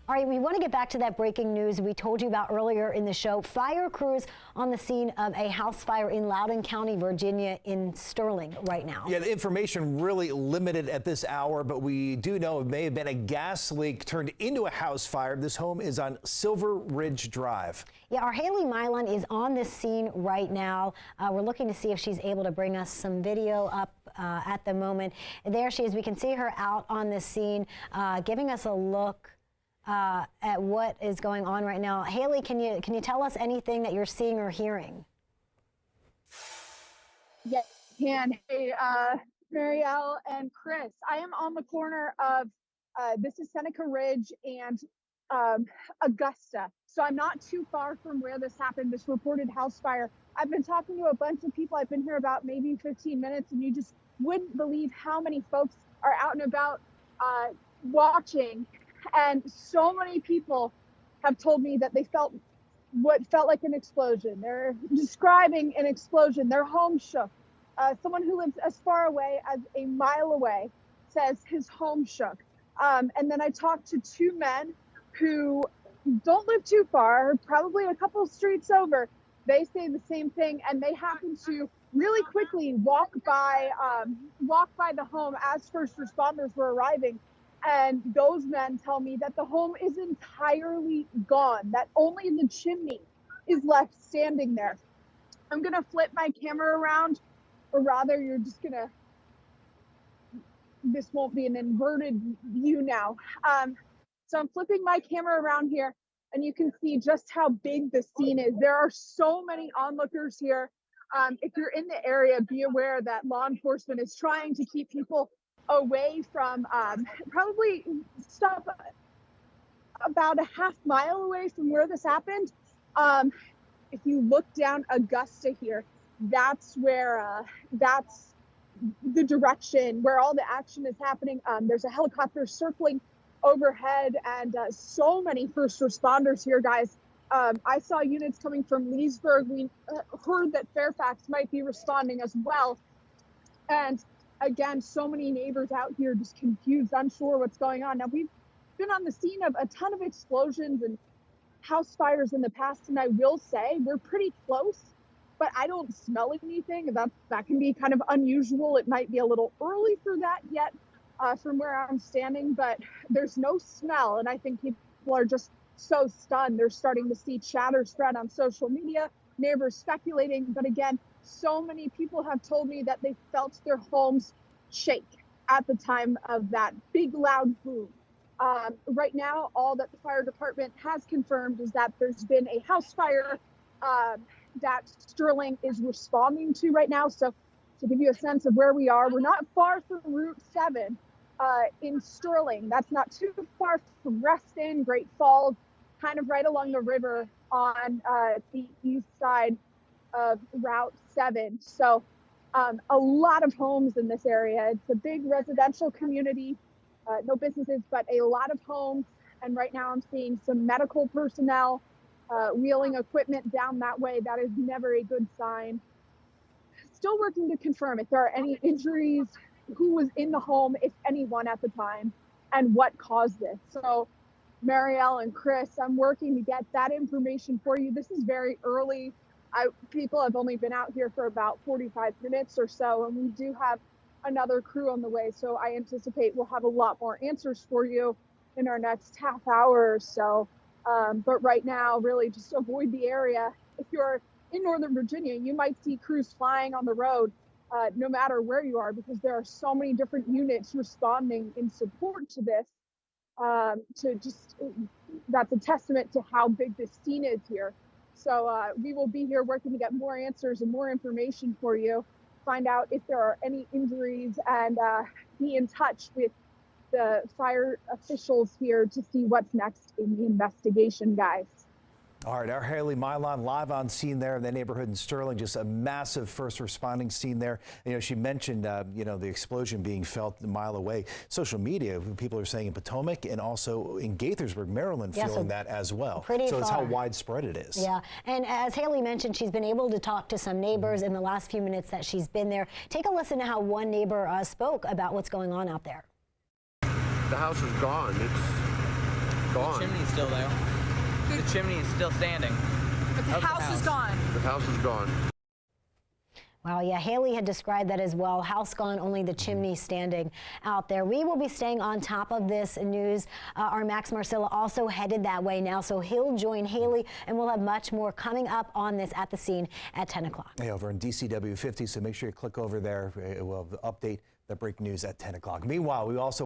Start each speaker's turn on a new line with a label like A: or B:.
A: All right, we want to get back to that breaking news we told you about earlier in the show. Fire crews on the scene of a house fire in Loudoun County, Virginia, in Sterling right now.
B: Yeah, the information really limited at this hour, but we do know it may have been a gas leak turned into a house fire. This home is on Silver Ridge Drive.
A: Yeah, our Haley Milan is on this scene right now. We're looking to see if she's able to bring us some video up at the moment. There she is. We can see her out on the scene, giving us a look at what is going on right now. Haley, can you tell us anything that you're seeing or hearing?
C: Yes, I can. Hey, Marielle and Chris, I am on the corner of, this is Seneca Ridge and Augusta. So I'm not too far from where this happened, this reported house fire. I've been talking to a bunch of people. I've been here about maybe 15 minutes, and you just wouldn't believe how many folks are out and about watching. And so many people have told me that they felt what felt like an explosion. They're describing an explosion. Their home shook. Someone who lives as far away as a mile away says his home shook. And then I talked to two men who don't live too far, probably a couple streets over. They say the same thing, and they happen to really quickly walk by the home as first responders were arriving. And those men tell me that the home is entirely gone, that only the chimney is left standing there. I'm gonna flip my camera around, or rather you're just gonna, this won't be an inverted view now. So I'm flipping my camera around here, and you can see just how big the scene is. There are so many onlookers here. If you're in the area, be aware that law enforcement is trying to keep people away from, probably stop about a half mile away from where this happened. If you look down Augusta here, that's where, that's the direction where all the action is happening. There's a helicopter circling overhead, and so many first responders here, guys. I saw units coming from Leesburg. We heard that Fairfax might be responding as well. And again, so many neighbors out here just confused, unsure what's going on. Now, we've been on the scene of a ton of explosions and house fires in the past, and I will say we're pretty close, but I don't smell anything. That can be kind of unusual. It might be a little early for that yet from where I'm standing, but there's no smell, and I think people are just so stunned. They're starting to see chatter spread on social media, neighbors speculating, but again, so many people have told me that they felt their homes shake at the time of that big loud boom. Right now, all that the fire department has confirmed is that there's been a house fire that Sterling is responding to right now. So to give you a sense of where we are, we're not far from Route 7 in Sterling. That's not too far from Reston, Great Falls, kind of right along the river on the east side of Route 7. So a lot of homes in this area. It's a big residential community, no businesses, but a lot of homes. And right now I'm seeing some medical personnel wheeling equipment down that way. That is never a good sign. Still working to confirm if there are any injuries, who was in the home, if anyone at the time, and what caused this. So Marielle and Chris, I'm working to get that information for you. This is very early. People have only been out here for about 45 minutes or so, and we do have another crew on the way. So I anticipate we'll have a lot more answers for you in our next half hour or so. But right now, really just avoid the area. If you're in Northern Virginia, you might see crews flying on the road, no matter where you are, because there are so many different units responding in support to this. That's a testament to how big this scene is here. So we will be here working to get more answers and more information for you, find out if there are any injuries, and be in touch with the fire officials here to see what's next in the investigation, guys.
B: All right, our Haley Milan live on scene there in the neighborhood in Sterling, just a massive first responding scene there. You know, she mentioned, the explosion being felt a mile away. Social media, people are saying in Potomac and also in Gaithersburg, Maryland, feeling that as well. So it's how widespread it is.
A: Yeah, and as Haley mentioned, she's been able to talk to some neighbors in the last few minutes that she's been there. Take a listen to how one neighbor spoke about what's going on out there.
D: The house is gone. Gone.
E: The chimney's still there. The chimney is still standing.
C: But the house is gone.
D: The house is gone.
A: Wow, yeah, Haley had described that as well. House gone, only the chimney standing out there. We will be staying on top of this news. Our Max Marcilla also headed that way now, so he'll join Haley, and we'll have much more coming up on this at the scene at 10 o'clock.
B: Hey, over in DCW 50, so make sure you click over there. We'll update the breaking news at 10 o'clock. Meanwhile, we also